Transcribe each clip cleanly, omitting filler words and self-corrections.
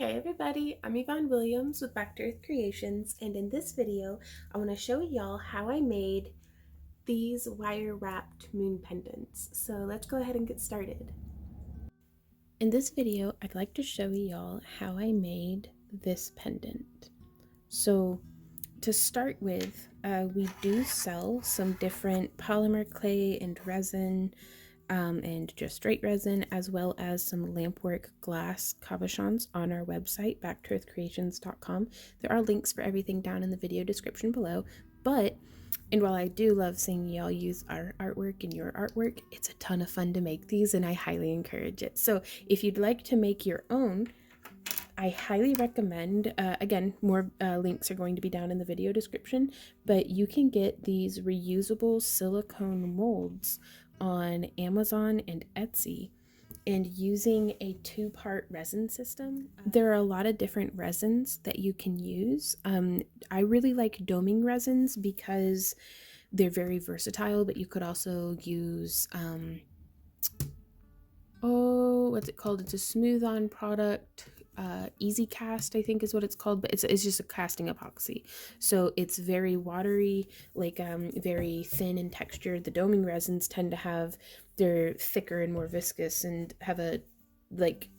Hey everybody, I'm Yvonne Williams with Back to Earth Creations, and in this video I want to show y'all how I made these wire wrapped moon pendants. So let's go ahead and get started. In this video I'd like to show y'all how I made this pendant. So to start with, we do sell some different polymer clay and resin and just straight resin, as well as some lampwork glass cabochons on our website, backtoearthcreations.com. There are links for everything down in the video description below. And while I do love seeing y'all use our artwork and your artwork, it's a ton of fun to make these and I highly encourage it. So if you'd like to make your own, I highly recommend, again, more links are going to be down in the video description, but you can get these reusable silicone molds on Amazon and Etsy. And using a two-part resin system, there are a lot of different resins that you can use. I really like doming resins because they're very versatile, but you could also use, what's it called? It's a smooth-on product. Easy cast, I think is what it's called, but it's just a casting epoxy, so it's very watery, like very thin in texture. The doming resins tend to have, they're thicker and more viscous and have a like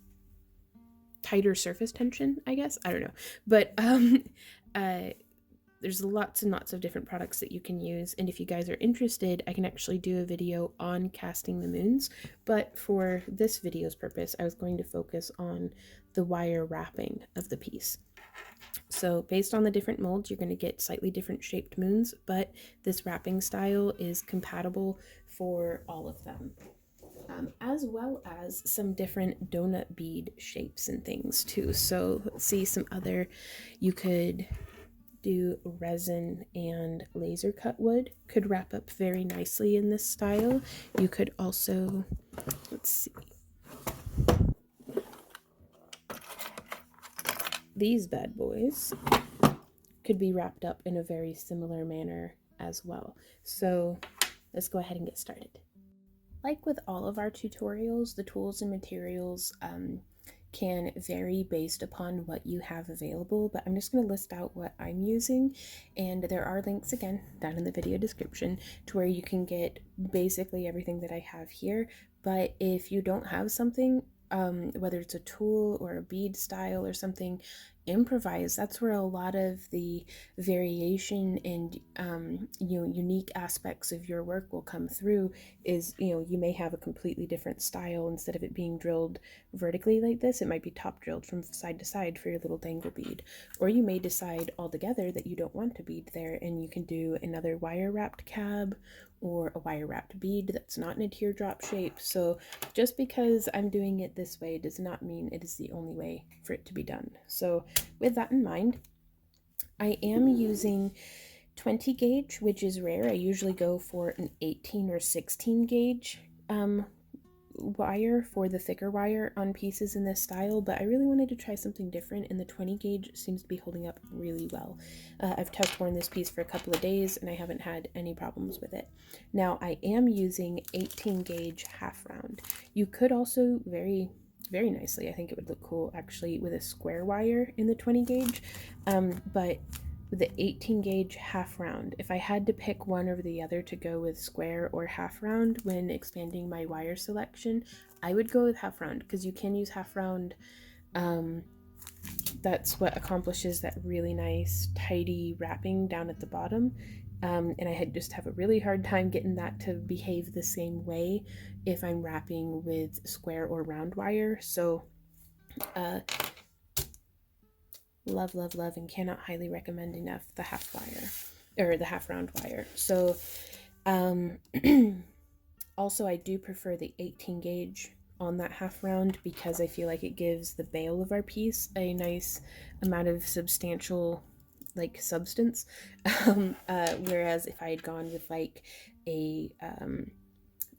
tighter surface tension, I guess. I don't know, but there's lots and lots of different products that you can use, and if you guys are interested, I can actually do a video on casting the moons, but for this video's purpose I was going to focus on the wire wrapping of the piece. So based on the different molds, you're going to get slightly different shaped moons, but this wrapping style is compatible for all of them, as well as some different donut bead shapes and things too. So let's see some other, you could do resin and laser cut wood, could wrap up very nicely in this style. You could also, let's see, these bad boys could be wrapped up in a very similar manner as well. So let's go ahead and get started. Like with all of our tutorials, the tools and materials can vary based upon what you have available, but I'm just going to list out what I'm using, and there are links again down in the video description to where you can get basically everything that I have here. But if you don't have something, whether it's a tool or a bead style or something, improvise. That's where a lot of the variation and unique aspects of your work will come through. Is, you may have a completely different style. Instead of it being drilled vertically like this, it might be top drilled from side to side for your little dangle bead, or you may decide altogether that you don't want a bead there and you can do another wire wrapped cab or a wire wrapped bead that's not in a teardrop shape. So just because I'm doing it this way does not mean it is the only way for it to be done. So with that in mind, I am using 20 gauge, which is rare. I usually go for an 18 or 16 gauge wire for the thicker wire on pieces in this style, but I really wanted to try something different, and the 20 gauge seems to be holding up really well. I've test worn this piece for a couple of days and I haven't had any problems with it. Now I am using 18 gauge half round. You could also very nicely, I think it would look cool actually, with a square wire in the 20 gauge, but with the 18 gauge half round, if I had to pick one over the other to go with square or half round when expanding my wire selection, I would go with half round, because you can use half round. That's what accomplishes that really nice tidy wrapping down at the bottom, and I just have a really hard time getting that to behave the same way if I'm wrapping with square or round wire. So love, and cannot highly recommend enough the half wire, or the half round wire. So also I do prefer the 18 gauge on that half round, because I feel like it gives the bail of our piece a nice amount of substantial substance, whereas if I had gone with like a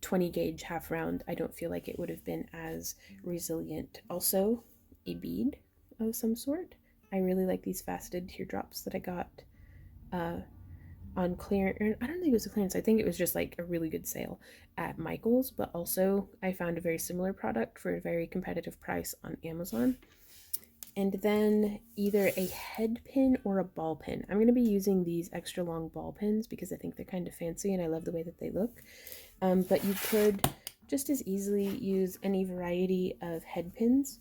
20 gauge half round, I don't feel like it would have been as resilient. Also, a bead of some sort. I really like these faceted teardrops that I got on clearance. I don't think it was a clearance. I think it was just like a really good sale at Michael's, but also I found a very similar product for a very competitive price on Amazon. and then either a head pin or a ball pin. I'm going to be using these extra long ball pins because I think they're kind of fancy and I love the way that they look. But you could just as easily use any variety of head pins.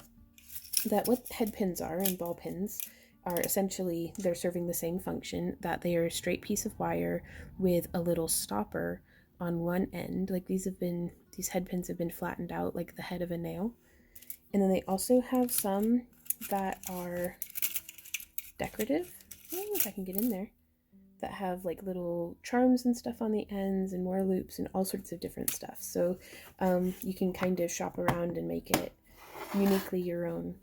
What head pins are and ball pins are essentially, they're serving the same function, that they are a straight piece of wire with a little stopper on one end. Like these head pins have been flattened out like the head of a nail. And then they also have some that are decorative. I don't know if I can get in there. That have like little charms and stuff on the ends and more loops and all sorts of different stuff. So you can kind of shop around and make it uniquely your own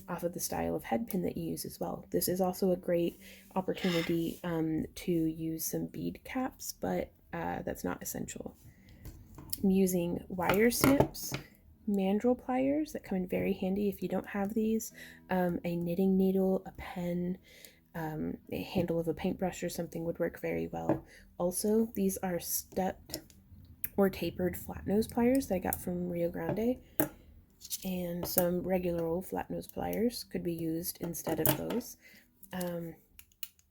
off of the style of head pin that you use as well. This is also a great opportunity to use some bead caps, but that's not essential. I'm using wire snips, mandrel pliers that come in very handy if you don't have these, a knitting needle, a pen, a handle of a paintbrush or something would work very well. Also, these are stepped or tapered flat nose pliers that I got from Rio Grande, and some regular old flat nose pliers could be used instead of those.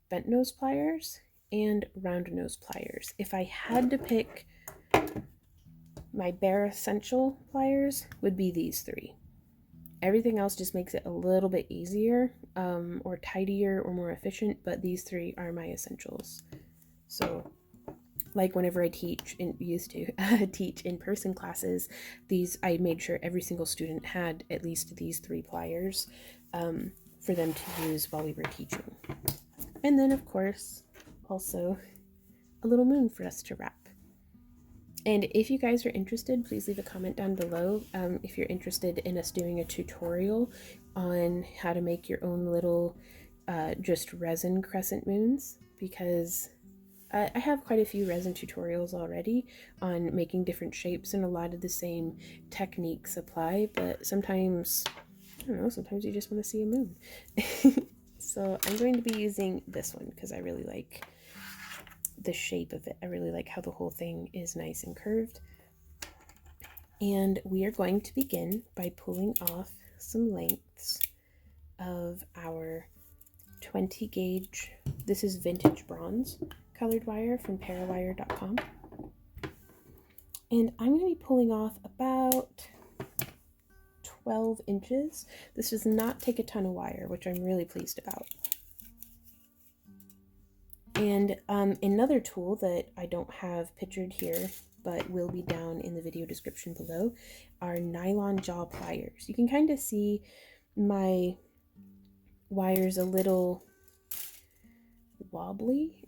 Bent nose pliers and round nose pliers. If I had to pick, my bare essential pliers would be these three. Everything else just makes it a little bit easier or tidier or more efficient, but these three are my essentials. So like whenever I teach teach in-person classes, I made sure every single student had at least these three pliers for them to use while we were teaching. And then of course also a little moon for us to wrap. And if you guys are interested, please leave a comment down below if you're interested in us doing a tutorial on how to make your own little just resin crescent moons, because I have quite a few resin tutorials already on making different shapes, and a lot of the same techniques apply, but sometimes, I don't know, sometimes you just want to see a moon. So I'm going to be using this one because I really like the shape of it. I really like how the whole thing is nice and curved. And we are going to begin by pulling off some lengths of our 20 gauge, this is vintage bronze colored wire from parawire.com. And I'm going to be pulling off about 12 inches. This does not take a ton of wire, which I'm really pleased about. And another tool that I don't have pictured here, but will be down in the video description below, are nylon jaw pliers. You can kind of see my wires a little wobbly.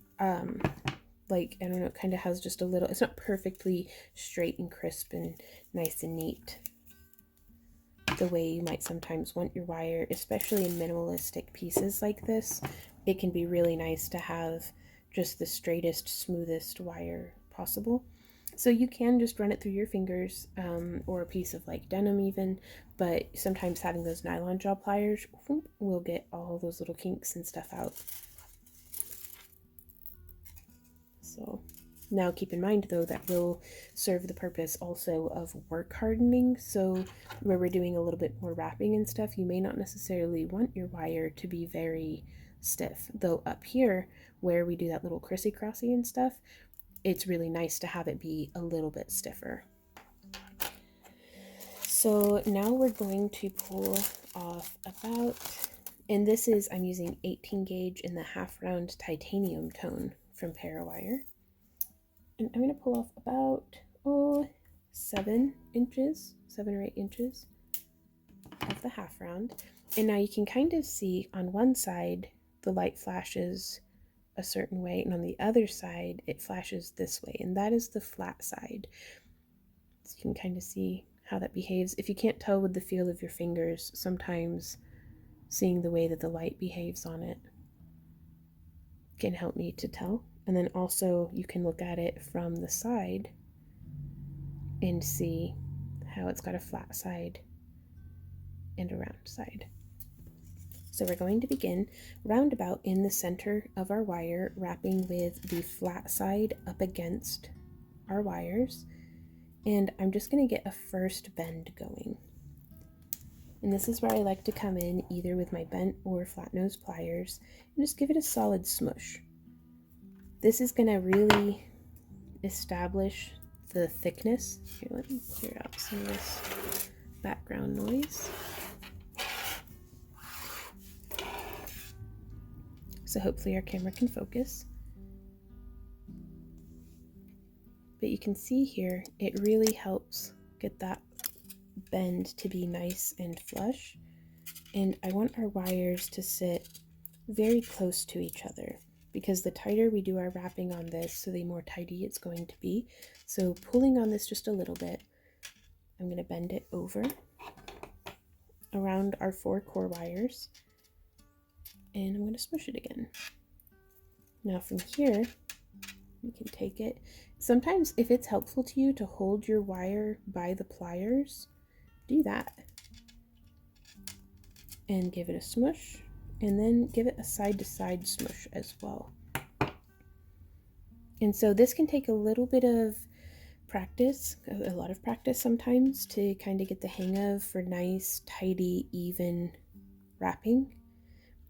Like, I don't know, it kind of has just a little, it's not perfectly straight and crisp and nice and neat the way you might sometimes want your wire, especially in minimalistic pieces like this. It can be really nice to have just the straightest, smoothest wire possible. So you can just run it through your fingers, or a piece of like denim even, but sometimes having those nylon jaw pliers will get all those little kinks and stuff out. So now keep in mind though that will serve the purpose also of work hardening. So where we're doing a little bit more wrapping and stuff, you may not necessarily want your wire to be very stiff, though up here where we do that little crissy-crossy and stuff, it's really nice to have it be a little bit stiffer. So now we're going to pull off about, and this is, I'm using 18 gauge in the half round titanium tone from Parawire. And I'm going to pull off about 7 or 8 inches of the half round. And now you can kind of see on one side the light flashes a certain way, and on the other side it flashes this way, and that is the flat side. So you can kind of see how that behaves. If you can't tell with the feel of your fingers, sometimes seeing the way that the light behaves on it can help me to tell. And then also you can look at it from the side and see how it's got a flat side and a round side. So we're going to begin roundabout in the center of our wire, wrapping with the flat side up against our wires. And I'm just going to get a first bend going. And this is where I like to come in either with my bent or flat nose pliers and just give it a solid smush. This is going to really establish the thickness. Here, let me clear out some of this background noise. So hopefully our camera can focus. But you can see here, it really helps get that bend to be nice and flush. And I want our wires to sit very close to each other, because the tighter we do our wrapping on this, so the more tidy it's going to be. So pulling on this just a little bit, I'm going to bend it over around our 4 core wires, and I'm going to smush it again. Now from here, you can take it. Sometimes if it's helpful to you to hold your wire by the pliers, do that. And give it a smush, and then give it a side-to-side smush as well. And so this can take a little bit of practice, a lot of practice sometimes, to kind of get the hang of for nice, tidy, even wrapping.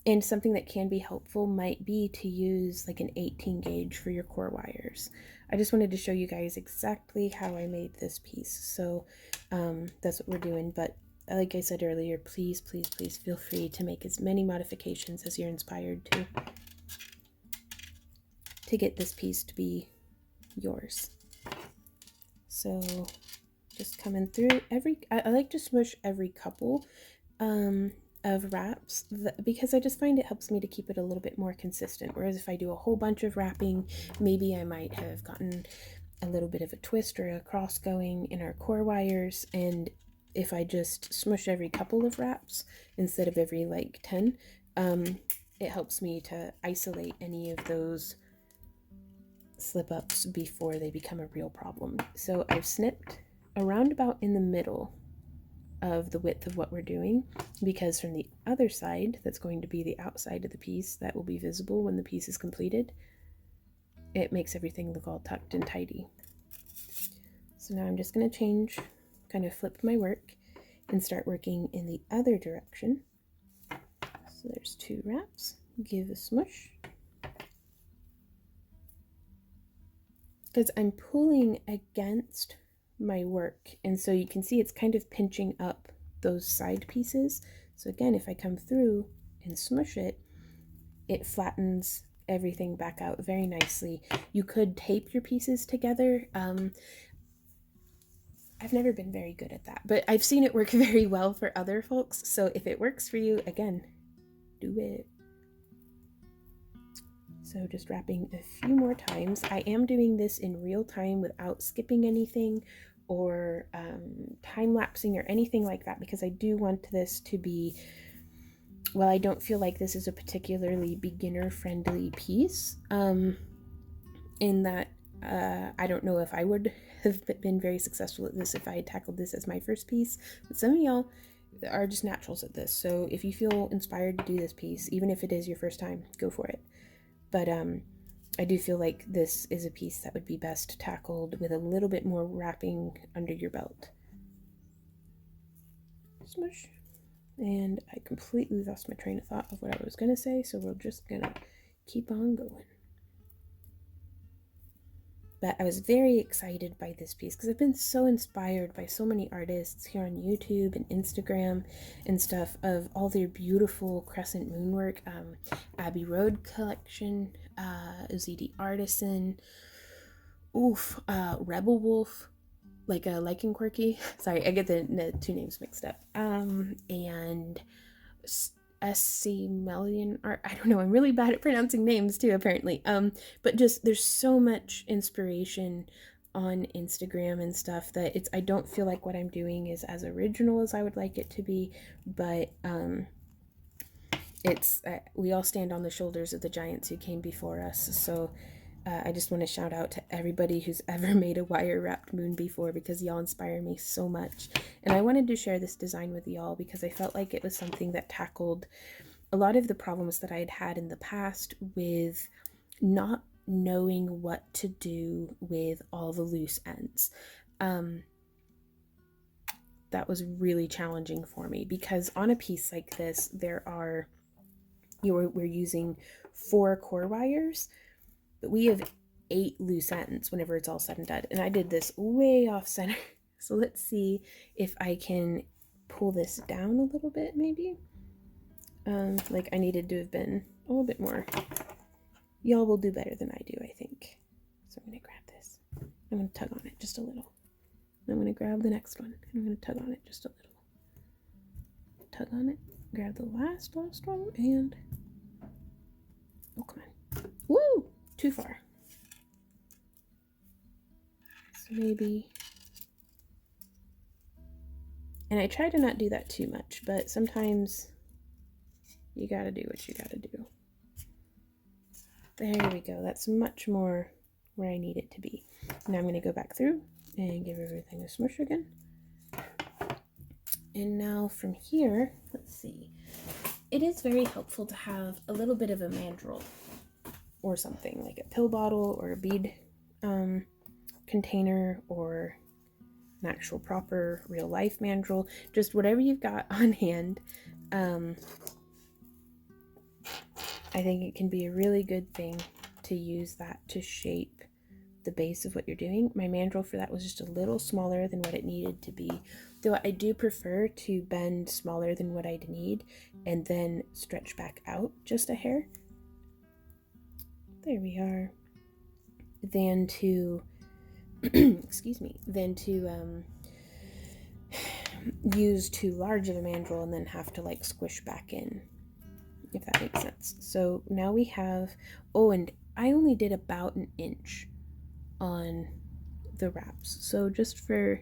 And something that can be helpful might be to use like an 18 gauge for your core wires. I just wanted to show you guys exactly how I made this piece. So that's what we're doing. But like I said earlier, please, please, please feel free to make as many modifications as you're inspired to get this piece to be yours. So just coming through I like to smush every couple of wraps, because I just find it helps me to keep it a little bit more consistent. Whereas if I do a whole bunch of wrapping, maybe I might have gotten a little bit of a twist or a cross going in our core wires, and if I just smush every couple of wraps instead of every like 10, it helps me to isolate any of those slip-ups before they become a real problem. So I've snipped around about in the middle of the width of what we're doing, because from the other side, that's going to be the outside of the piece that will be visible when the piece is completed, it makes everything look all tucked and tidy. So now I'm just going to change, kind of flip my work and start working in the other direction. So there's 2 wraps, give a smush. Because I'm pulling against my work, and so you can see it's kind of pinching up those side pieces. So again, if I come through and smush it, it flattens everything back out very nicely. You could tape your pieces together. I've never been very good at that, but I've seen it work very well for other folks. So if it works for you, again, do it. So just wrapping a few more times. I am doing this in real time without skipping anything or time-lapsing or anything like that, because I do want this to be, well, I don't feel like this is a particularly beginner-friendly piece, in that I don't know if I would have been very successful at this if I had tackled this as my first piece, but some of y'all are just naturals at this. So if you feel inspired to do this piece, even if it is your first time, go for it. But I do feel like this is a piece that would be best tackled with a little bit more wrapping under your belt. Smush. And I completely lost my train of thought of what I was going to say, so we're just going to keep on going. But I was very excited by this piece because I've been so inspired by so many artists here on YouTube and Instagram and stuff of all their beautiful crescent moon work. Abbey Road collection, OZD Artisan, Rebel Wolf, like a Lichen Quirky. Sorry, I get the 2 names mixed up. And SC Melian art. I don't know, I'm really bad at pronouncing names too, apparently. But just there's so much inspiration on Instagram and stuff that I don't feel like what I'm doing is as original as I would like it to be, but it's we all stand on the shoulders of the giants who came before us. So I just want to shout out to everybody who's ever made a wire wrapped moon before, because y'all inspire me so much. And I wanted to share this design with y'all because I felt like it was something that tackled a lot of the problems that I had had in the past with not knowing what to do with all the loose ends. that was really challenging for me, because on a piece like this, we're using 4 core wires, but we have 8 loose ends whenever it's all said and done. And I did this way off center. So let's see if I can pull this down a little bit, maybe. Like I needed to have been a little bit more. Y'all will do better than I do, I think. So I'm going to grab this. I'm going to tug on it just a little. I'm going to grab the next one, and I'm going to tug on it just a little. Tug on it, grab the last one, and oh, come on. Woo! Too far. So maybe, and I try to not do that too much, but sometimes you gotta do what you gotta do. There we go. That's much more where I need it to be. Now I'm going to go back through and give everything a smush again. And now from here, let's see. It is very helpful to have a little bit of a mandrel or something, like a pill bottle or a bead container, or an actual proper real life mandrel, just whatever you've got on hand. I think it can be a really good thing to use that to shape the base of what you're doing. My mandrel for that was just a little smaller than what it needed to be, though I do prefer to bend smaller than what I'd need and then stretch back out just a hair. There we are. Than to excuse me, than to use too large of a mandrel and then have to like squish back in, if that makes sense. So now we have, oh, and I only did about 1 inch on the wraps. So just for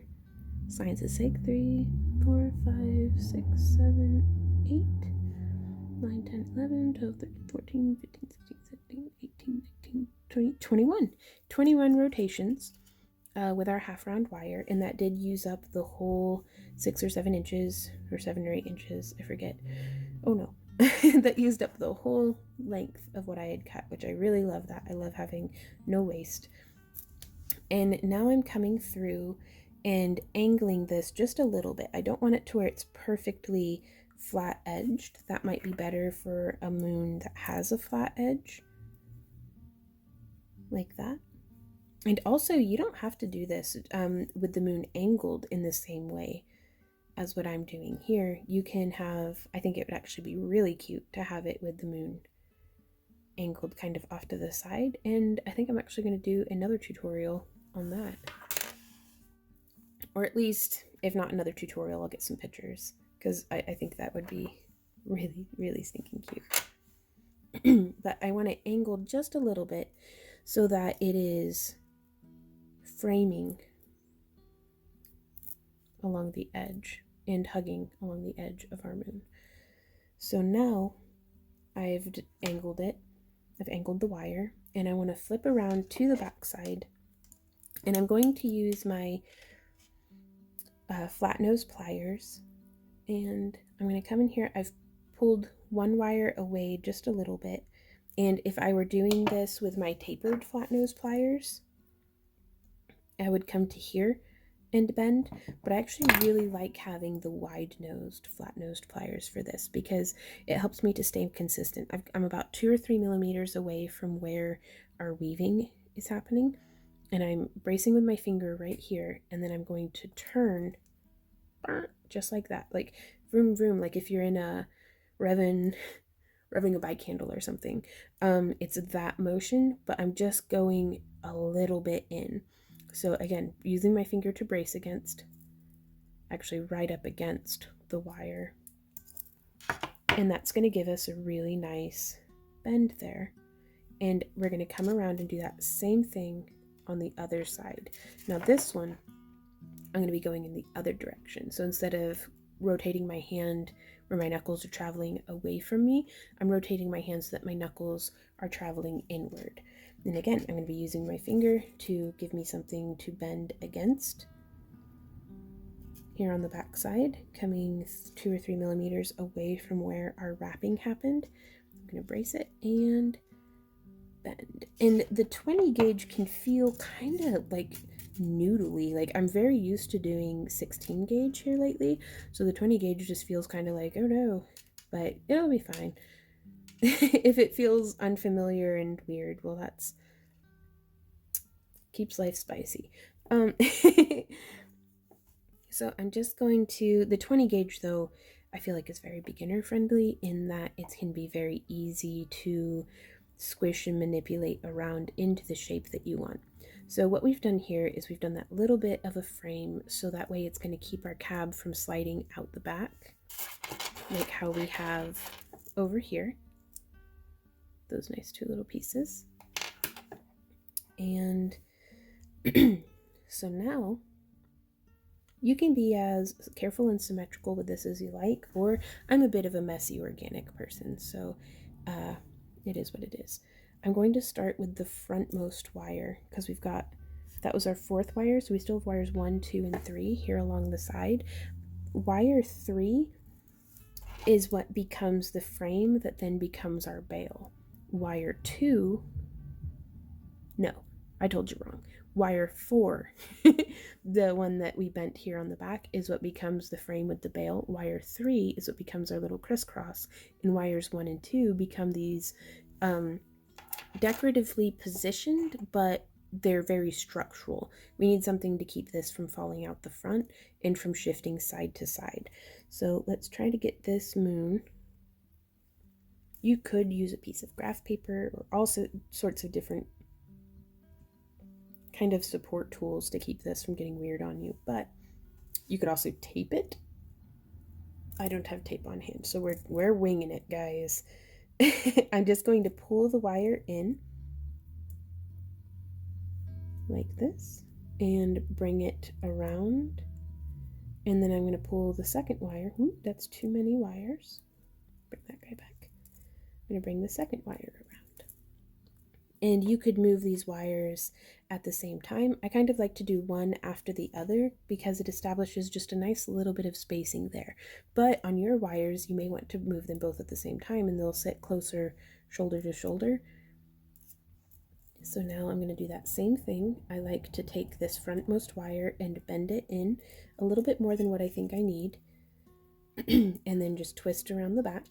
science's sake, 3, 4, 5, 6, 7, 8, 9, 10, 11, 12, 13, 14, 15, 16, 17, 18, 19, 20, 21 rotations with our half round wire, and that did use up the whole 6 or 7 inches, or 7 or 8 inches, I forget. Oh no. That used up the whole length of what I had cut, which I really love that. I love having no waste. And now I'm coming through and angling this just a little bit. I don't want it to where it's perfectly flat edged. That might be better for a moon that has a flat edge, like that. And also, you don't have to do this with the moon angled in the same way as what I'm doing here. You can have, I think it would actually be really cute to have it with the moon angled kind of off to the side. And I think I'm actually going to do another tutorial on that. Or at least, if not another tutorial, I'll get some pictures, because I think that would be really, really stinking cute. But I want it angled just a little bit so that it is framing along the edge and hugging along the edge of our moon. So now I've angled it. I've angled the wire, and I want to flip around to the back side, and I'm going to use my flat nose pliers, and I'm going to come in here. I've pulled one wire away just a little bit, and if I were doing this with my tapered flat nose pliers, I would come to here and bend, but I actually really like having the wide-nosed, flat-nosed pliers for this, because it helps me to stay consistent. I'm about 2 or 3 millimeters away from where our weaving is happening, and I'm bracing with my finger right here, and then I'm going to turn just like that, like vroom vroom, like if you're in a revving a bike handle or something. It's that motion, but I'm just going a little bit in. So again, using my finger to brace against, actually right up against the wire. And that's going to give us a really nice bend there. And we're going to come around and do that same thing on the other side. Now this one, I'm going to be going in the other direction. So instead of rotating my hand where my knuckles are traveling away from me, I'm rotating my hand so that my knuckles are traveling inward. And again, I'm going to be using my finger to give me something to bend against. Here on the back side, coming 2 or 3 millimeters away from where our wrapping happened. I'm going to brace it and bend. And the 20 gauge can feel kind of like noodly. Like, I'm very used to doing 16 gauge here lately, so the 20 gauge just feels kind of like, oh no, but it'll be fine. If it feels unfamiliar and weird, well, that's keeps life spicy. So I'm just going to, the 20 gauge though, I feel like is very beginner friendly in that it can be very easy to squish and manipulate around into the shape that you want. So what we've done here is we've done that little bit of a frame so that way it's going to keep our cab from sliding out the back, like how we have over here, those nice two little pieces. And so now you can be as careful and symmetrical with this as you like, or I'm a bit of a messy organic person, so it is what it is. I'm going to start with the frontmost wire because we've got, that was our fourth wire, so we still have wires 1, 2, and 3 here along the side. Wire 3 is what becomes the frame that then becomes our bail. Wire 2, no, I told you wrong. Wire 4, the one that we bent here on the back, is what becomes the frame with the bail. Wire 3 is what becomes our little crisscross, and wires 1 and 2 become these decoratively positioned, but they're very structural. We need something to keep this from falling out the front and from shifting side to side. So let's try to get this moon. You could use a piece of graph paper or all sorts of different kind of support tools to keep this from getting weird on you, but you could also tape it. I don't have tape on hand, so we're winging it, guys. I'm just going to pull the wire in like this and bring it around, and then I'm going to pull the second wire. Ooh, that's too many wires. Bring that guy back. I'm going to bring the second wire around. And you could move these wires at the same time. I kind of like to do one after the other because it establishes just a nice little bit of spacing there. But on your wires, you may want to move them both at the same time and they'll sit closer shoulder to shoulder. So now I'm going to do that same thing. I like to take this frontmost wire and bend it in a little bit more than what I think I need. And then just twist around the back.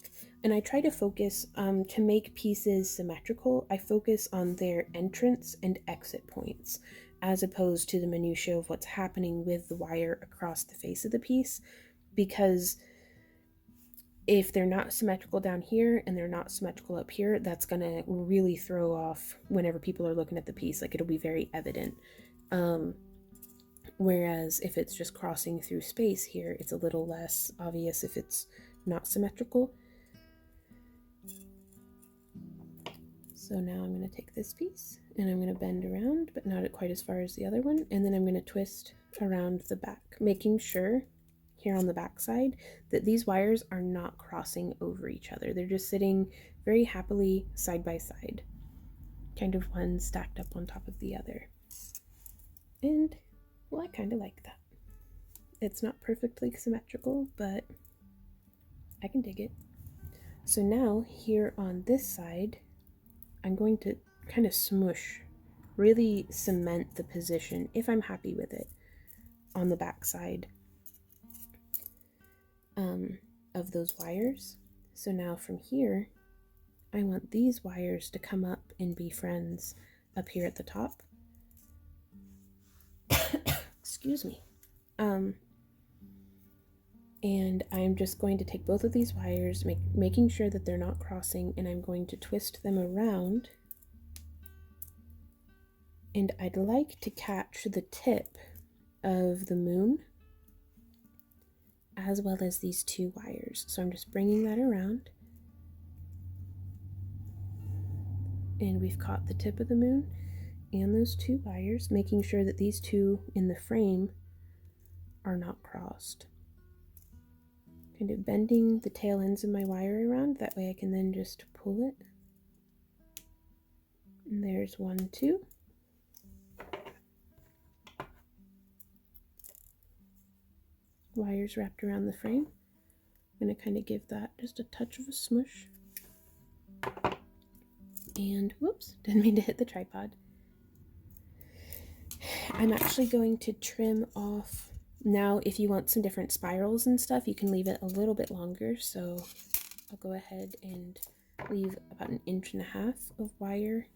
And I try to focus, to make pieces symmetrical, I focus on their entrance and exit points, as opposed to the minutiae of what's happening with the wire across the face of the piece, because if they're not symmetrical down here and they're not symmetrical up here, that's going to really throw off whenever people are looking at the piece. Like, it'll be very evident. Whereas if it's just crossing through space here, it's a little less obvious if it's not symmetrical. So now I'm going to take this piece and I'm going to bend around, but not quite as far as the other one. And then I'm going to twist around the back, making sure here on the back side that these wires are not crossing over each other. They're just sitting very happily side by side, kind of one stacked up on top of the other. And well, I kind of like that. It's not perfectly symmetrical, but I can dig it. So now here on this side, I'm going to kind of smush, really cement the position, if I'm happy with it, on the back side of those wires. So now from here, I want these wires to come up and be friends up here at the top. Excuse me. And I'm just going to take both of these wires, making sure that they're not crossing, and I'm going to twist them around. And I'd like to catch the tip of the moon as well as these two wires. So I'm just bringing that around. And we've caught the tip of the moon and those two wires, making sure that these two in the frame are not crossed. Kind of bending the tail ends of my wire around, that way I can then just pull it. And there's 1, 2. Wires wrapped around the frame. I'm going to kind of give that just a touch of a smush. And whoops, didn't mean to hit the tripod. I'm actually going to trim off. Now, if you want some different spirals and stuff, you can leave it a little bit longer. So I'll go ahead and leave about 1.5 inches of wire.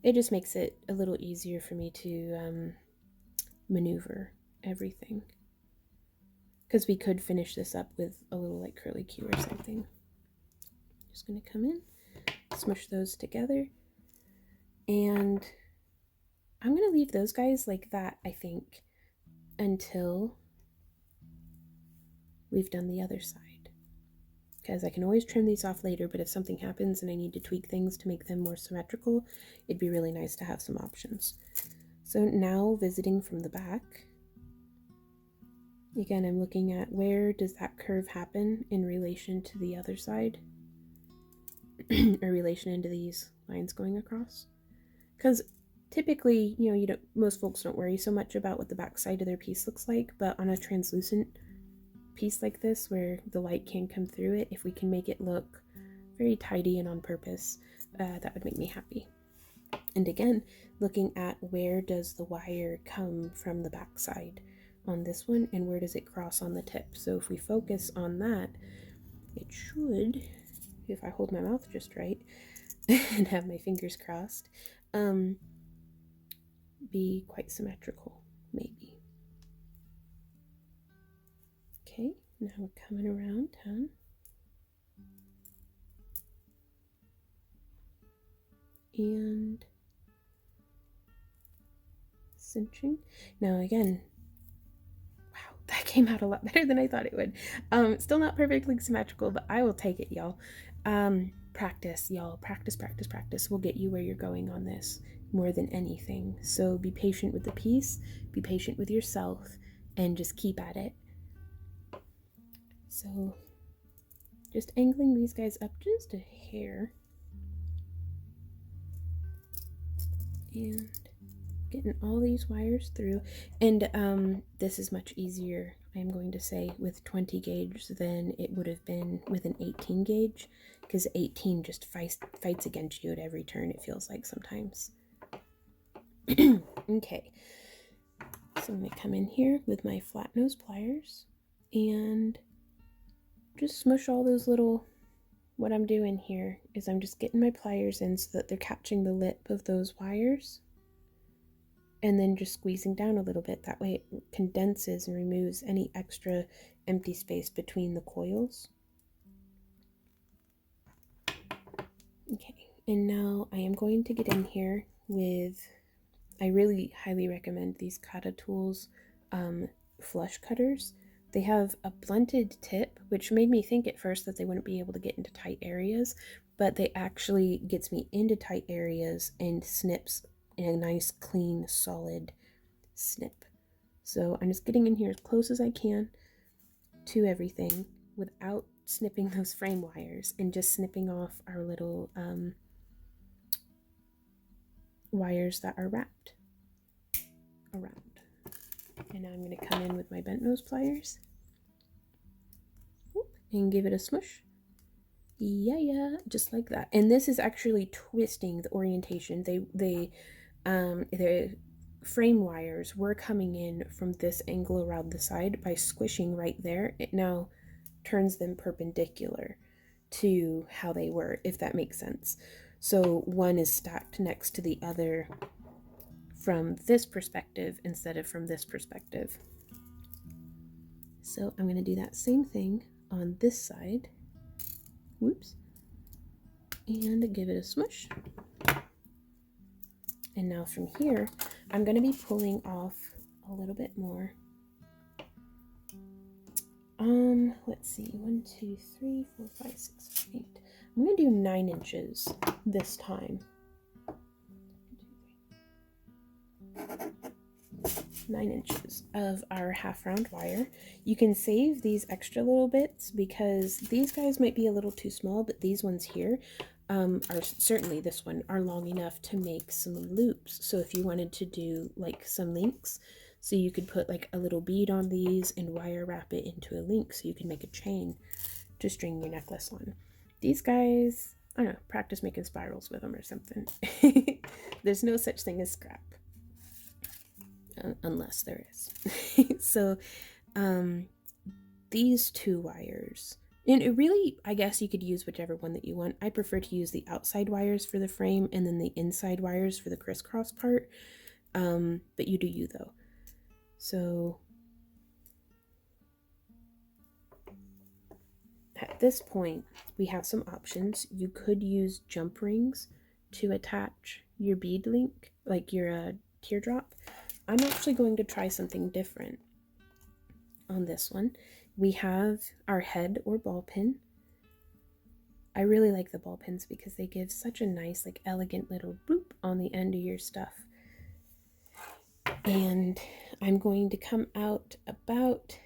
It just makes it a little easier for me to maneuver everything. Because we could finish this up with a little like curly Q or something. Just going to come in, smush those together, and I'm going to leave those guys like that, I think, until we've done the other side. Because I can always trim these off later, but if something happens and I need to tweak things to make them more symmetrical, it'd be really nice to have some options. So now, visiting from the back, again, I'm looking at where does that curve happen in relation to the other side, or relation into these lines going across. Because typically, you know, most folks don't worry so much about what the back side of their piece looks like, but on a translucent piece like this where the light can come through it, if we can make it look very tidy and on purpose, that would make me happy. And again, looking at where does the wire come from the back side on this one, and where does it cross on the tip. So if we focus on that, it should, if I hold my mouth just right and have my fingers crossed, be quite symmetrical, maybe. Okay, now we're coming around town. And cinching. Now again, wow, that came out a lot better than I thought it would. Still not perfectly symmetrical, but I will take it, y'all. Practice, y'all. Practice, practice, practice will get you where you're going on this more than anything. So be patient with the piece, be patient with yourself, and just keep at it. So just angling these guys up just a hair. And getting all these wires through. And this is much easier, I'm going to say, with 20 gauge than it would have been with an 18 gauge, because 18 just fights against you at every turn, it feels like sometimes. Okay, so I'm going to come in here with my flat nose pliers and just smush all those little, what I'm doing here is I'm just getting my pliers in so that they're catching the lip of those wires, and then just squeezing down a little bit. That way it condenses and removes any extra empty space between the coils. Okay, and now I am going to get in here with, I really highly recommend these Kata Tools flush cutters. They have a blunted tip, which made me think at first that they wouldn't be able to get into tight areas, but they actually gets me into tight areas and snips in a nice, clean, solid snip. So I'm just getting in here as close as I can to everything without snipping those frame wires, and just snipping off our little wires that are wrapped around. And now I'm going to come in with my bent nose pliers and give it a smush. Yeah, just like that. And this is actually twisting the orientation. The frame wires were coming in from this angle around the side. By squishing right there, it now turns them perpendicular to how they were, if that makes sense. So one is stacked next to the other from this perspective instead of from this perspective. So I'm going to do that same thing on this side. Whoops. And give it a smush. And now from here, I'm going to be pulling off a little bit more. Let's see, 1, 2, 3, 4, 5, 6, 7, 8. I'm going to do 9 inches this time. 9 inches of our half round wire. You can save these extra little bits because these guys might be a little too small, but these ones here are, certainly this one, are long enough to make some loops. So if you wanted to do like some links, so you could put like a little bead on these and wire wrap it into a link so you can make a chain to string your necklace on. These guys, I don't know, practice making spirals with them or something. There's no such thing as scrap. unless there is. So these two wires, and it really, I guess you could use whichever one that you want. I prefer to use the outside wires for the frame and then the inside wires for the crisscross part, but you do you though. So at this point we have some options. You could use jump rings to attach your bead link, like your teardrop. I'm actually going to try something different on this one. We have our head or ball pin. I really like the ball pins because they give such a nice, like, elegant little boop on the end of your stuff. And I'm going to come out about,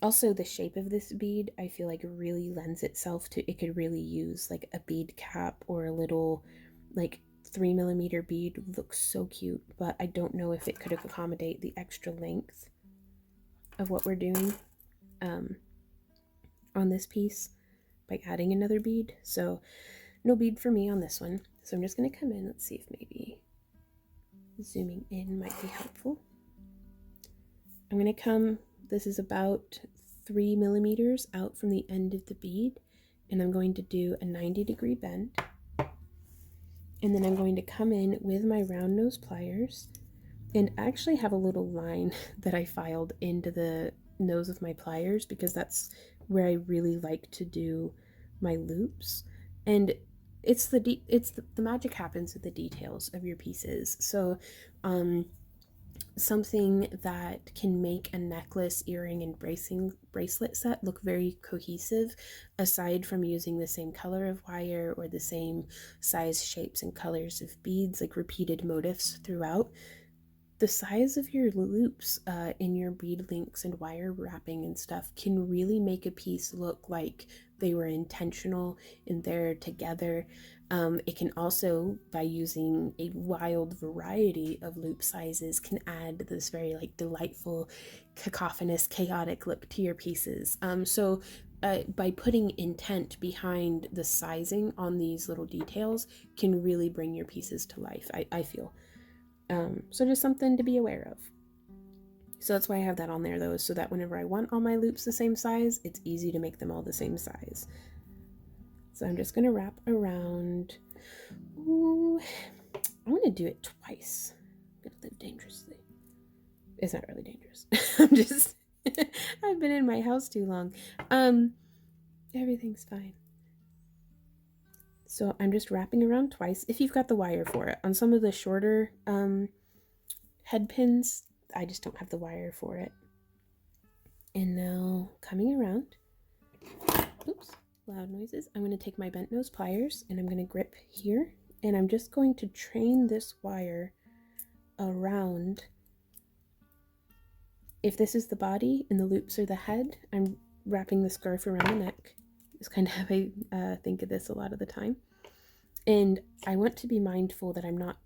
also the shape of this bead I feel like really lends itself to, it could really use like a bead cap or a little like 3mm bead. Looks so cute, but I don't know if it could accommodate the extra length of what we're doing on this piece by adding another bead. So no bead for me on this one. So I'm just going to come in. Let's see if maybe zooming in might be helpful. I'm going to come, this is about 3mm out from the end of the bead, and I'm going to do a 90-degree bend. And then I'm going to come in with my round nose pliers and actually have a little line that I filed into the nose of my pliers because that's where I really like to do my loops. And it's the magic happens with the details of your pieces. So something that can make a necklace, earring, and bracelet set look very cohesive, aside from using the same color of wire or the same size, shapes, and colors of beads, like repeated motifs throughout. The size of your loops in your bead links and wire wrapping and stuff can really make a piece look like they were intentional and they're together. It can also, by using a wild variety of loop sizes, can add this very like delightful, cacophonous, chaotic look to your pieces. By putting intent behind the sizing on these little details can really bring your pieces to life, I feel. So just something to be aware of. So that's why I have that on there though, so that whenever I want all my loops the same size, it's easy to make them all the same size. So I'm just going to wrap around. Ooh, I want to do it twice. I'm going to live dangerously. It's not really dangerous. I'm just, I've been in my house too long. Everything's fine. So I'm just wrapping around twice, if you've got the wire for it. On some of the shorter head pins, I just don't have the wire for it. And now coming around, oops, loud noises. I'm going to take my bent nose pliers and I'm going to grip here, and I'm just going to train this wire around. If this is the body and the loops are the head, I'm wrapping the scarf around the neck. It's kind of how I think of this a lot of the time. And I want to be mindful that I'm not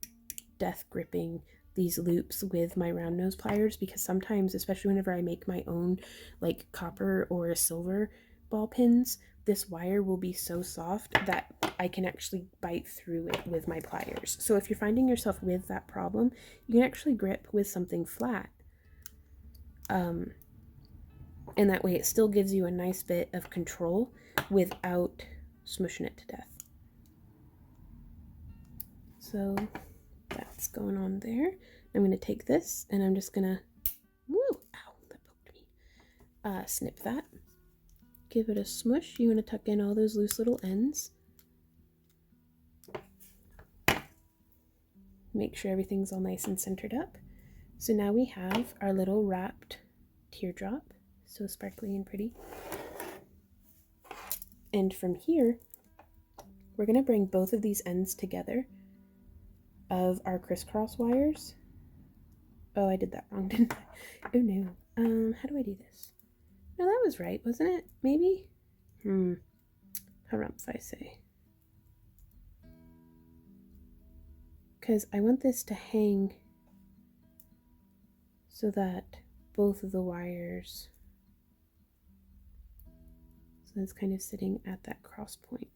death gripping these loops with my round nose pliers, because sometimes, especially whenever I make my own like copper or silver ball pins, this wire will be so soft that I can actually bite through it with my pliers. So if you're finding yourself with that problem, you can actually grip with something flat. And that way it still gives you a nice bit of control without smushing it to death. So that's going on there. I'm going to take this and I'm just going to, woo, ow, that poked me. Snip that. Give it a smush. You want to tuck in all those loose little ends. Make sure everything's all nice and centered up. So now we have our little wrapped teardrop. So sparkly and pretty. And from here, we're going to bring both of these ends together of our crisscross wires. Oh, I did that wrong, didn't I? Oh no. How do I do this? No, that was right, wasn't it? Maybe? Harumph, I say. Because I want this to hang so that both of the wires, so it's kind of sitting at that cross point.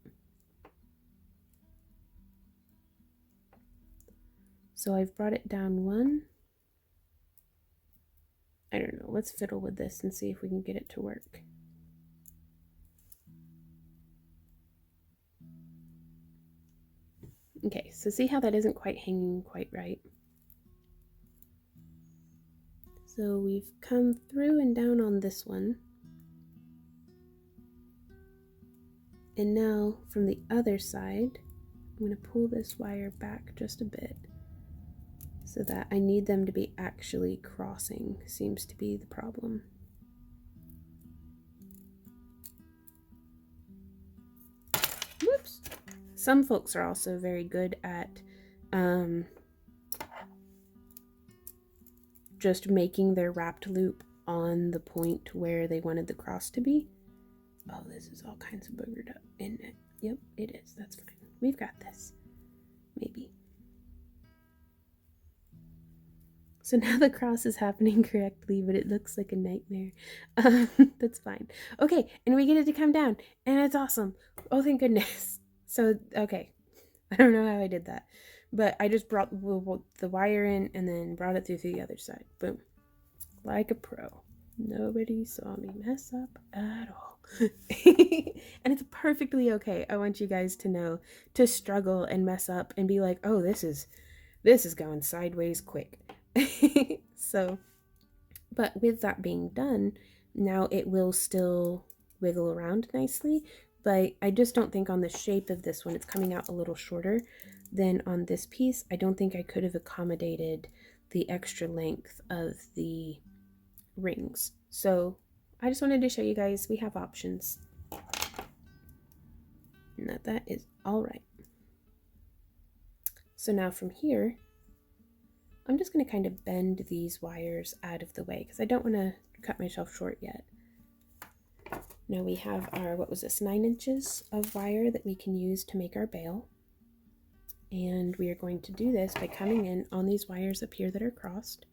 So I've brought it down one, I don't know. Let's fiddle with this and see if we can get it to work. Okay, so see how that isn't quite hanging quite right? So we've come through and down on this one. And now from the other side, I'm going to pull this wire back just a bit so that I need them to be actually crossing, seems to be the problem. Whoops! Some folks are also very good at just making their wrapped loop on the point where they wanted the cross to be. Oh, this is all kinds of boogered up, isn't it? Yep, it is. That's fine. We've got this. Maybe. So now the cross is happening correctly, but it looks like a nightmare. That's fine. Okay, and we get it to come down, and it's awesome. Oh, thank goodness. So, okay. I don't know how I did that, but I just brought the wire in and then brought it through the other side. Boom. Like a pro. Nobody saw me mess up at all. And it's perfectly okay. I want you guys to know to struggle and mess up and be like, oh, this is going sideways quick. So, but with that being done, now it will still wiggle around nicely, but I just don't think on the shape of this one, it's coming out a little shorter than on this piece. I don't think I could have accommodated the extra length of the rings. So I just wanted to show you guys we have options and that is all right. So now from here, I'm just going to kind of bend these wires out of the way because I don't want to cut myself short yet. Now we have our, what was this, 9 inches of wire that we can use to make our bail. And we are going to do this by coming in on these wires up here that are crossed.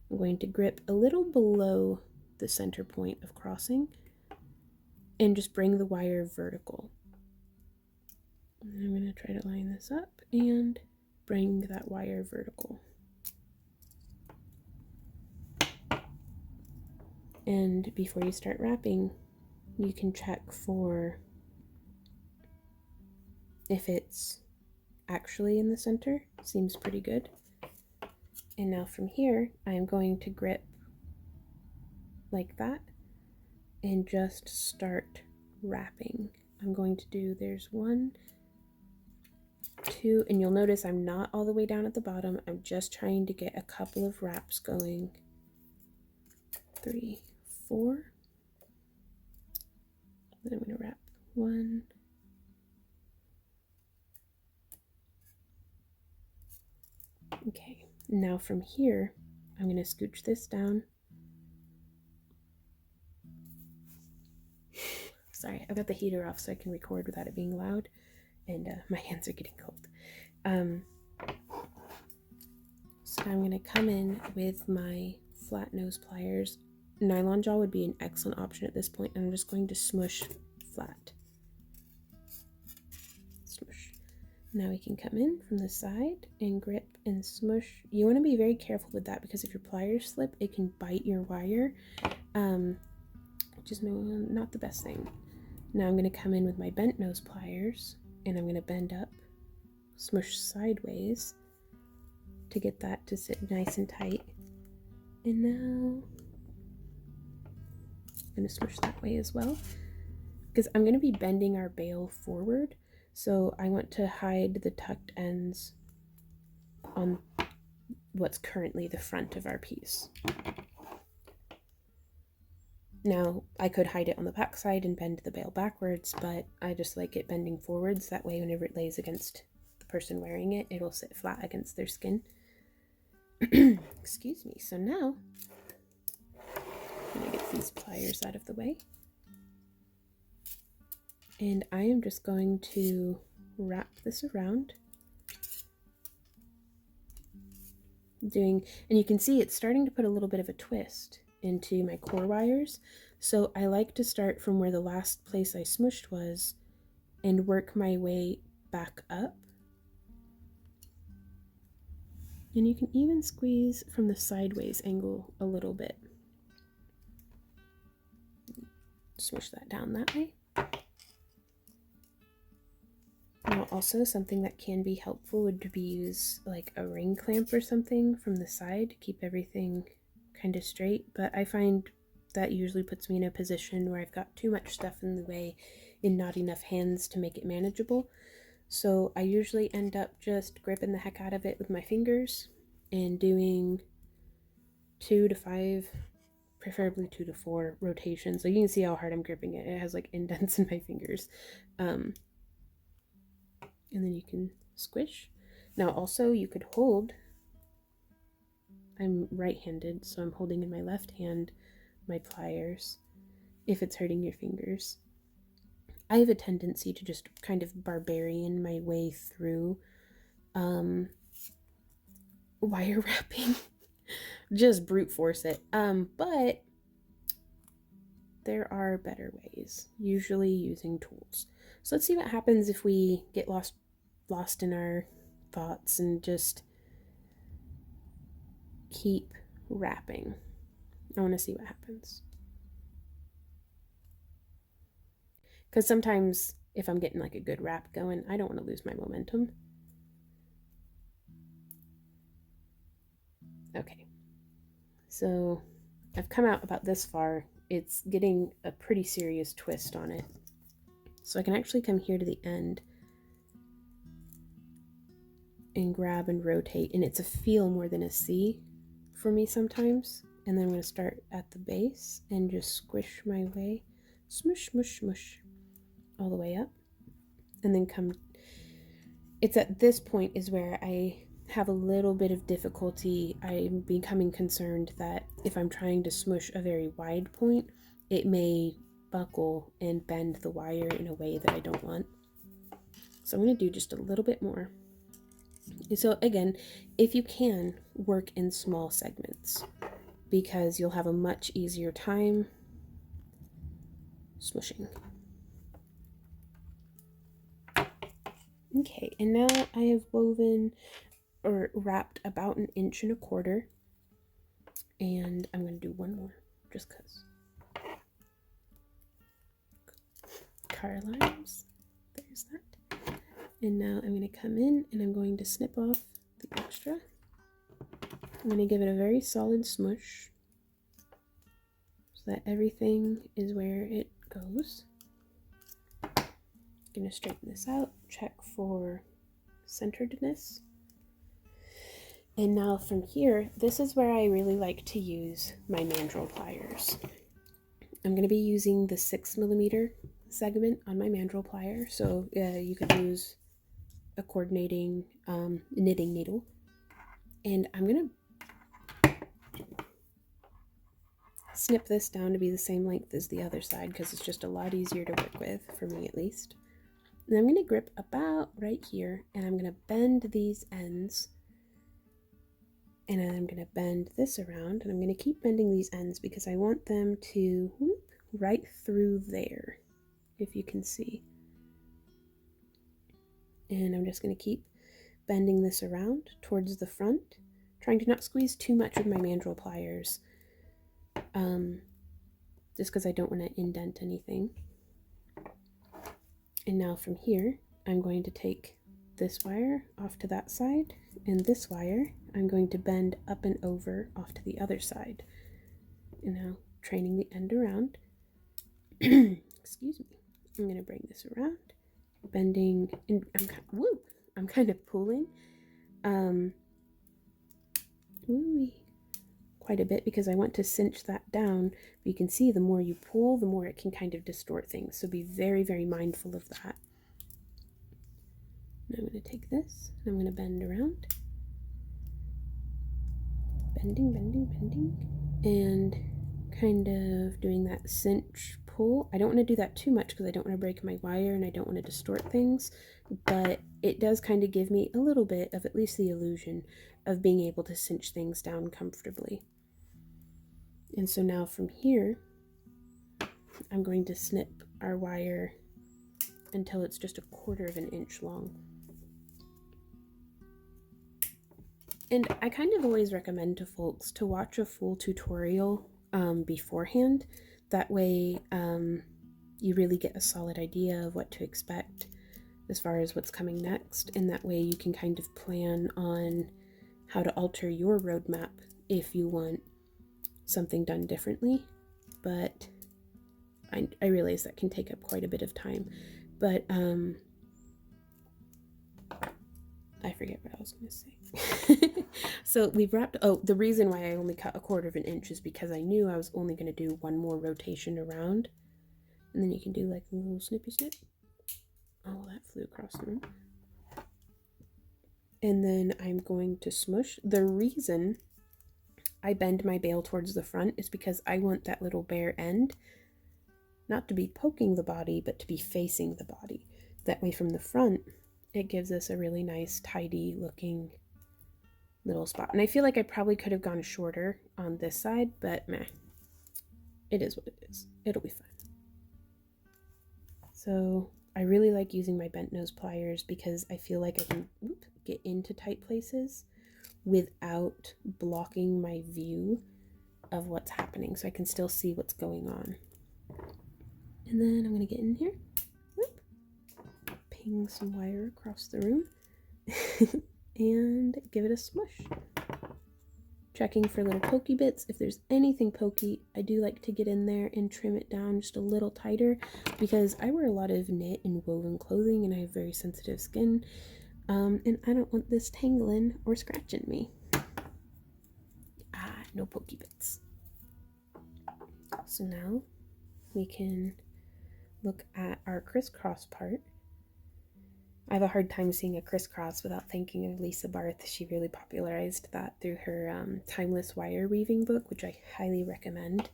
I'm going to grip a little below the center point of crossing and just bring the wire vertical. And I'm going to try to line this up and bring that wire vertical. And before you start wrapping, you can check for if it's actually in the center. Seems pretty good. And now from here, I'm going to grip like that and just start wrapping. I'm going to do, there's 1, 2, and you'll notice I'm not all the way down at the bottom. I'm just trying to get a couple of wraps going. 3, 4. Then I'm going to wrap 1. Okay, now from here, I'm going to scooch this down. Sorry, I've got the heater off so I can record without it being loud, and my hands are getting cold. So I'm going to come in with my flat nose pliers. Nylon jaw would be an excellent option at this point, and I'm just going to smush flat. Smush. Now we can come in from the side and grip and smush. You want to be very careful with that because if your pliers slip, it can bite your wire, which is not the best thing. Now I'm going to come in with my bent nose pliers and I'm going to bend up, smush sideways to get that to sit nice and tight. And now I'm going to smush that way as well because I'm going to be bending our bail forward. So I want to hide the tucked ends on what's currently the front of our piece. Now, I could hide it on the back side and bend the bail backwards, but I just like it bending forwards. That way, whenever it lays against the person wearing it, it'll sit flat against their skin. Excuse me. So now, I'm going to get these pliers out of the way. And I am just going to wrap this around. And you can see it's starting to put a little bit of a twist into my core wires. So I like to start from where the last place I smushed was and work my way back up. And you can even squeeze from the sideways angle a little bit. Smush that down that way. Now also something that can be helpful would be use like a ring clamp or something from the side to keep everything kind of straight, but I find that usually puts me in a position where I've got too much stuff in the way and not enough hands to make it manageable. So I usually end up just gripping the heck out of it with my fingers and doing 2 to 5, preferably 2 to 4 rotations. So you can see how hard I'm gripping it. It has like indents in my fingers. And then you can squish. Now also you could hold, I'm right-handed, so I'm holding in my left hand my pliers if it's hurting your fingers. I have a tendency to just kind of barbarian my way through wire wrapping. Just brute force it. But there are better ways, usually using tools. So let's see what happens if we get lost in our thoughts and just keep wrapping. I want to see what happens. Because sometimes if I'm getting like a good wrap going, I don't want to lose my momentum. Okay, so I've come out about this far. It's getting a pretty serious twist on it. So I can actually come here to the end and grab and rotate, and it's a feel more than a see for me sometimes. And then I'm going to start at the base and just squish my way, smush, smush, smush, all the way up, and then come. It's at this point is where I have a little bit of difficulty. I'm becoming concerned that if I'm trying to smush a very wide point, it may buckle and bend the wire in a way that I don't want. So I'm going to do just a little bit more. So again, if you can, work in small segments because you'll have a much easier time smushing. Okay, and now I have woven or wrapped about 1.25 inches, and I'm going to do one more just because. Carlisle's, there's that. And now I'm going to come in and I'm going to snip off the extra. I'm going to give it a very solid smush so that everything is where it goes. I'm going to straighten this out, check for centeredness. And now from here, this is where I really like to use my mandrel pliers. I'm going to be using the 6mm segment on my mandrel plier, so you could use a coordinating knitting needle. And I'm going to snip this down to be the same length as the other side because it's just a lot easier to work with, for me at least. And I'm going to grip about right here, and I'm going to bend these ends. And then I'm going to bend this around, and I'm going to keep bending these ends because I want them to whoop right through there, if you can see. And I'm just going to keep bending this around towards the front, trying to not squeeze too much with my mandrel pliers, just because I don't want to indent anything. And now from here, I'm going to take this wire off to that side, and this wire I'm going to bend up and over off to the other side. And now training the end around. Excuse me. I'm going to bring this around, bending, and I'm kind of pulling quite a bit because I want to cinch that down. But you can see the more you pull, the more it can kind of distort things. So be very, very mindful of that. Now I'm going to take this, and I'm going to bend around. Bending, bending, bending, and kind of doing that cinch pull. I don't want to do that too much because I don't want to break my wire and I don't want to distort things, but it does kind of give me a little bit of at least the illusion of being able to cinch things down comfortably. And so now from here, I'm going to snip our wire until it's just 1/4 inch long. And I kind of always recommend to folks to watch a full tutorial beforehand. That way you really get a solid idea of what to expect as far as what's coming next, and that way you can kind of plan on how to alter your roadmap if you want something done differently. But I realize that can take up quite a bit of time. But I forget what I was going to say. So we've wrapped, oh, the reason why I only cut 1/4 of an inch is because I knew I was only going to do one more rotation around. And then you can do like a little snippy snip. Oh, that flew across the room. And then I'm going to smush. The reason I bend my bail towards the front is because I want that little bare end not to be poking the body, but to be facing the body. That way from the front, it gives us a really nice, tidy looking little spot. And I feel like I probably could have gone shorter on this side, but meh. It is what it is. It'll be fine. So I really like using my bent nose pliers because I feel like I can get into tight places without blocking my view of what's happening, so I can still see what's going on. And then I'm going to get in here, ping some wire across the room, and give it a smush. Checking for little pokey bits. If there's anything pokey, I do like to get in there and trim it down just a little tighter, because I wear a lot of knit and woven clothing and I have very sensitive skin, and I don't want this tangling or scratching me. No pokey bits. So now we can look at our crisscross part. I have a hard time seeing a crisscross without thinking of Lisa Barth. She really popularized that through her Timeless Wire Weaving book, which I highly recommend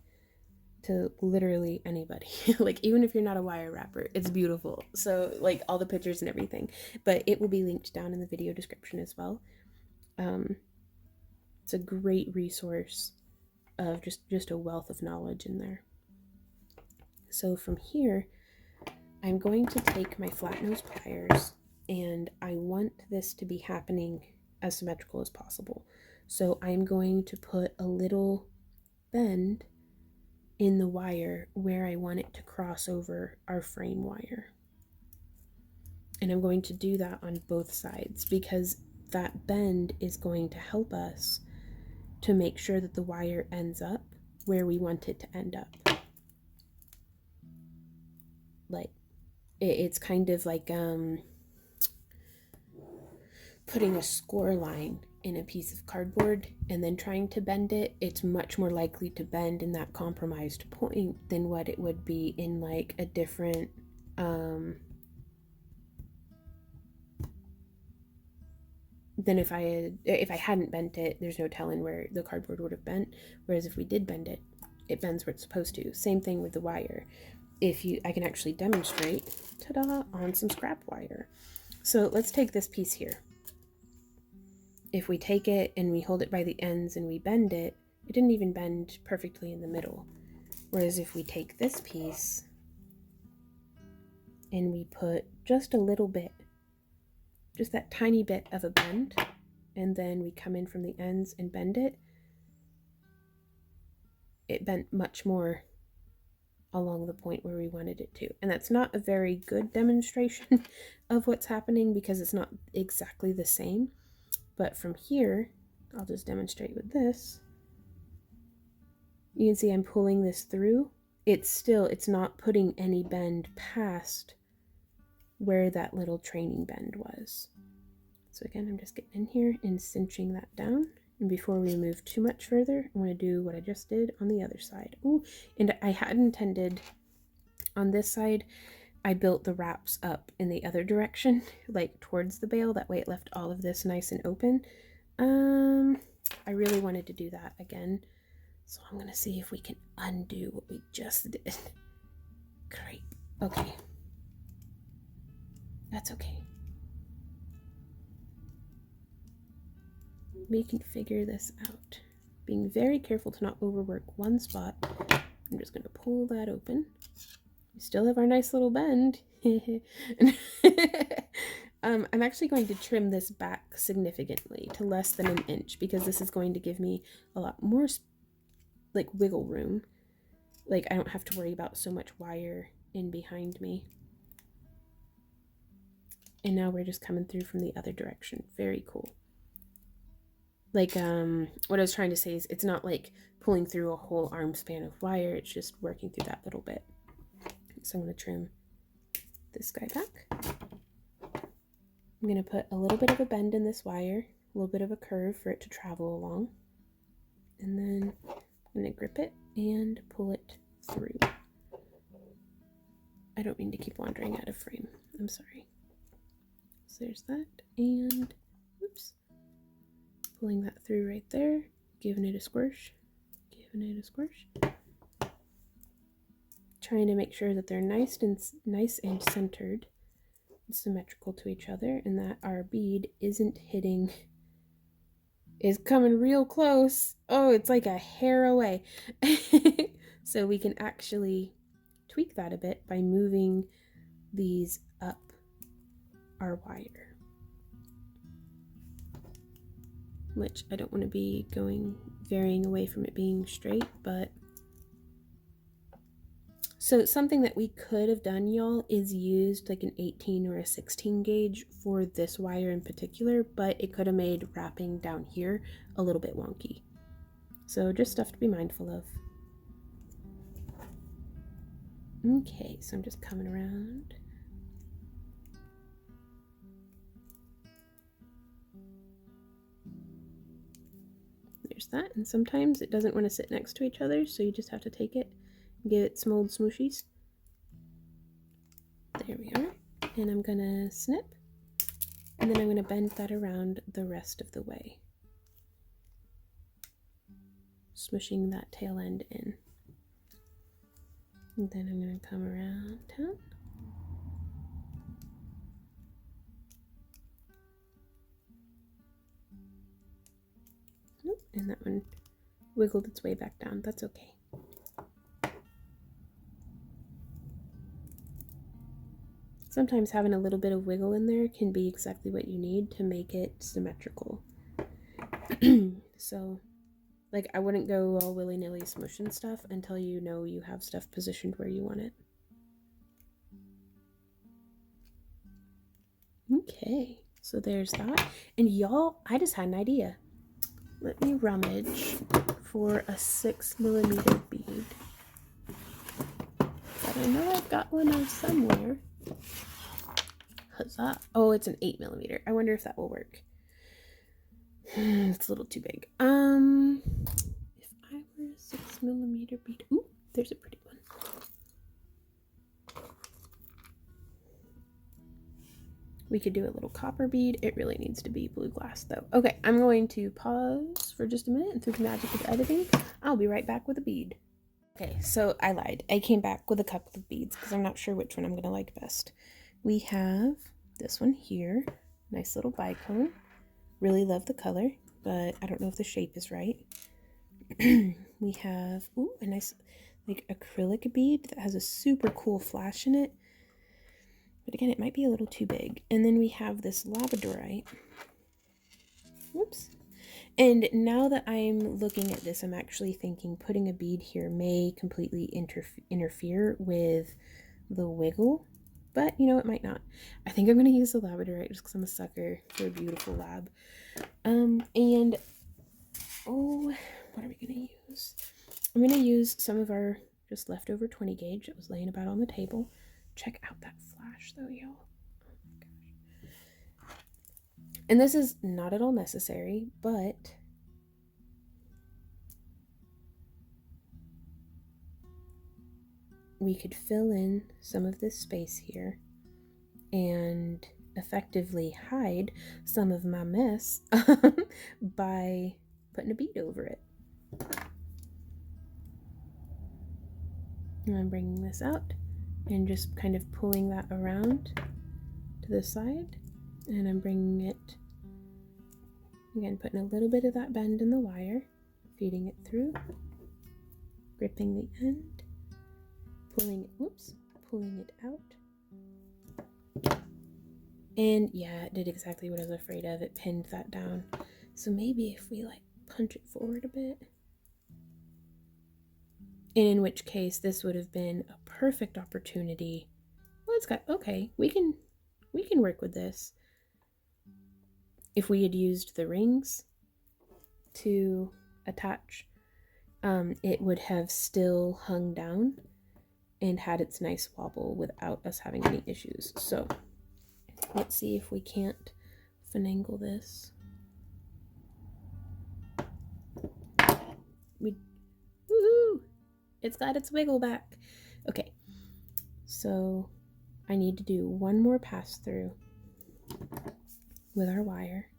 to literally anybody. Like, even if you're not a wire wrapper, it's beautiful. So, like, all the pictures and everything. But it will be linked down in the video description as well. It's a great resource of just a wealth of knowledge in there. So from here, I'm going to take my flat nose pliers, and I want this to be happening as symmetrical as possible. So I'm going to put a little bend in the wire where I want it to cross over our frame wire. And I'm going to do that on both sides, because that bend is going to help us to make sure that the wire ends up where we want it to end up. Like, it's kind of like putting a score line in a piece of cardboard and then trying to bend it. It's much more likely to bend in that compromised point than what it would be in like a different than if I hadn't bent it. There's no telling where the cardboard would have bent, whereas if we did bend it, it bends where it's supposed to. Same thing with the wire. I can actually demonstrate, ta-da, on some scrap wire. So let's take this piece here. If we take it and we hold it by the ends and we bend it, it didn't even bend perfectly in the middle. Whereas if we take this piece and we put just a little bit, just that tiny bit of a bend, and then we come in from the ends and bend it, it bent much more along the point where we wanted it to. And that's not a very good demonstration of what's happening because it's not exactly the same. But from here, I'll just demonstrate with this. You can see I'm pulling this through. It's not putting any bend past where that little training bend was. So again, I'm just getting in here and cinching that down. And before we move too much further, I'm going to do what I just did on the other side. Ooh, and I had intended on this side, I built the wraps up in the other direction, like towards the bail. That way it left all of this nice and open. I really wanted to do that again. So I'm going to see if we can undo what we just did. Great. Okay. That's okay. We can figure this out. Being very careful to not overwork one spot. I'm just going to pull that open. We still have our nice little bend. I'm actually going to trim this back significantly to less than an inch because this is going to give me a lot more like wiggle room like I don't have to worry about so much wire in behind me. And now we're just coming through from the other direction. Very cool. Like, what I was trying to say is it's not like pulling through a whole arm span of wire. It's just working through that little bit. So I'm going to trim this guy back. I'm going to put a little bit of a bend in this wire, a little bit of a curve for it to travel along. And then I'm going to grip it and pull it through. I don't mean to keep wandering out of frame. I'm sorry. So there's that. And, oops. Pulling that through right there, giving it a squish, trying to make sure that they're nice and centered and symmetrical to each other, and that our bead is coming real close. Oh, it's like a hair away. So we can actually tweak that a bit by moving these up our wire. Which I don't want to be varying away from it being straight, but so something that we could have done, y'all, is used like an 18 or a 16 gauge for this wire in particular, but it could have made wrapping down here a little bit wonky. So just stuff to be mindful of. Okay, so I'm just coming around. There's that, and sometimes it doesn't want to sit next to each other, so you just have to take it and give it some old smooshies. There we are. And I'm gonna snip, and then I'm gonna bend that around the rest of the way, smushing that tail end in. And then I'm gonna come around town. Nope, and that one wiggled its way back down. That's okay. Sometimes having a little bit of wiggle in there can be exactly what you need to make it symmetrical. So, like, I wouldn't go all willy-nilly smushing stuff until you know you have stuff positioned where you want it. Okay, so there's that. And y'all, I just had an idea. Let me rummage for a 6mm bead. But I know I've got one on somewhere. Huzzah. Oh, it's an 8mm. I wonder if that will work. It's a little too big. If I were a 6mm bead. Ooh, there's a pretty one. We could do a little copper bead. It really needs to be blue glass though. Okay, I'm going to pause for just a minute, and through the magic of editing, I'll be right back with a bead. Okay, so I lied. I came back with a couple of beads because I'm not sure which one I'm going to like best. We have this one here. Nice little bicone. Really love the color, but I don't know if the shape is right. We have, ooh, a nice like acrylic bead that has a super cool flash in it. But again, it might be a little too big. And then we have this labradorite. Whoops. And now that I'm looking at this, I'm actually thinking putting a bead here may completely interfere with the wiggle. But, you know, it might not. I think I'm going to use the labradorite just because I'm a sucker for a beautiful lab. And, oh, what are we going to use? I'm going to use some of our just leftover 20 gauge that was laying about on the table. Check out that flash, though, y'all. Oh, my gosh. And this is not at all necessary, but we could fill in some of this space here and effectively hide some of my mess by putting a bead over it. And I'm bringing this out and just kind of pulling that around to the side, and I'm bringing it, again, putting a little bit of that bend in the wire, feeding it through, gripping the end, pulling it out. And yeah, it did exactly what I was afraid of. It pinned that down. So maybe if we like punch it forward a bit. in which case this would have been a perfect opportunity. Well, it's got, okay, we can work with this. If we had used the rings to attach, it would have still hung down and had its nice wobble without us having any issues. So let's see if we can't finagle this. Woohoo! It's got its wiggle back. Okay, so I need to do one more pass through with our wire.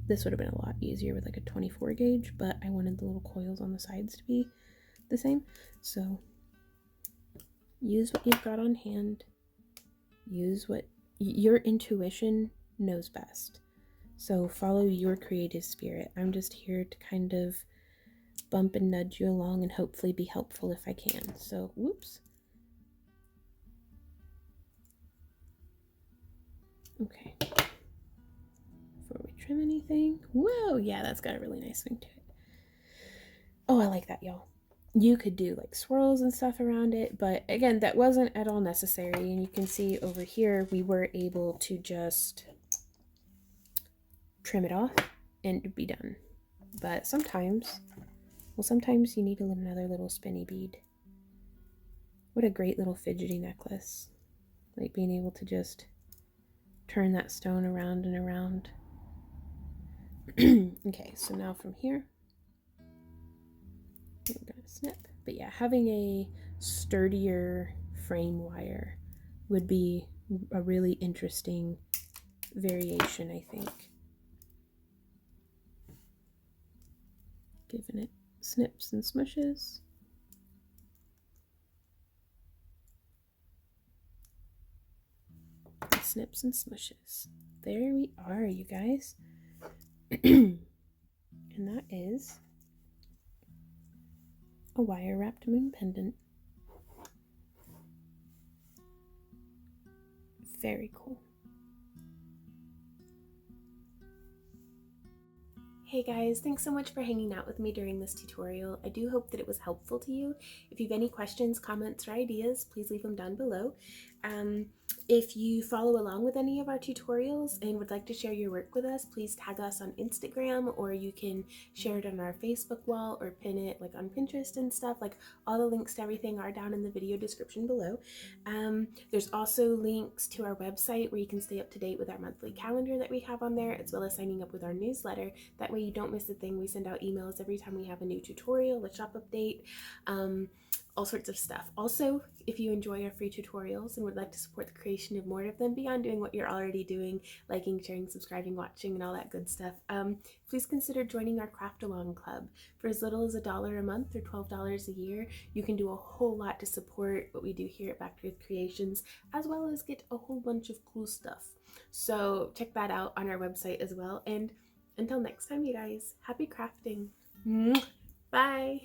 This would have been a lot easier with like a 24 gauge, but I wanted the little coils on the sides to be the same. So use what you've got on hand. Use what your intuition knows best. So follow your creative spirit. I'm just here to kind of bump and nudge you along and hopefully be helpful if I can. So, whoops. Okay. Before we trim anything. Whoa, yeah, that's got a really nice swing to it. Oh, I like that, y'all. You could do like swirls and stuff around it, but again, that wasn't at all necessary. And you can see over here, we were able to just trim it off and be done. But sometimes, well, sometimes you need another little spinny bead. What a great little fidgety necklace. Like being able to just turn that stone around and around. Okay, so now from here, we're gonna snip. But yeah, having a sturdier frame wire would be a really interesting variation, I think. Giving it snips and smushes. Snips and smushes. There we are, you guys. And that is a wire wrapped moon pendant. Very cool. Hey guys, thanks so much for hanging out with me during this tutorial. I do hope that it was helpful to you. If you have any questions, comments, or ideas, please leave them down below. If you follow along with any of our tutorials and would like to share your work with us, please tag us on Instagram, or you can share it on our Facebook wall or pin it like on Pinterest and stuff. Like all the links to everything are down in the video description below. There's also links to our website where you can stay up to date with our monthly calendar that we have on there, as well as signing up with our newsletter. That way you don't miss a thing. We send out emails every time we have a new tutorial, a shop update, all sorts of stuff. Also, if you enjoy our free tutorials and would like to support the creation of more of them beyond doing what you're already doing, liking, sharing, subscribing, watching, and all that good stuff, please consider joining our Craft Along Club. For as little as $1 a month or $12 a year, you can do a whole lot to support what we do here at Back to Earth Creations, as well as get a whole bunch of cool stuff. So check that out on our website as well. And until next time, you guys, happy crafting. Bye.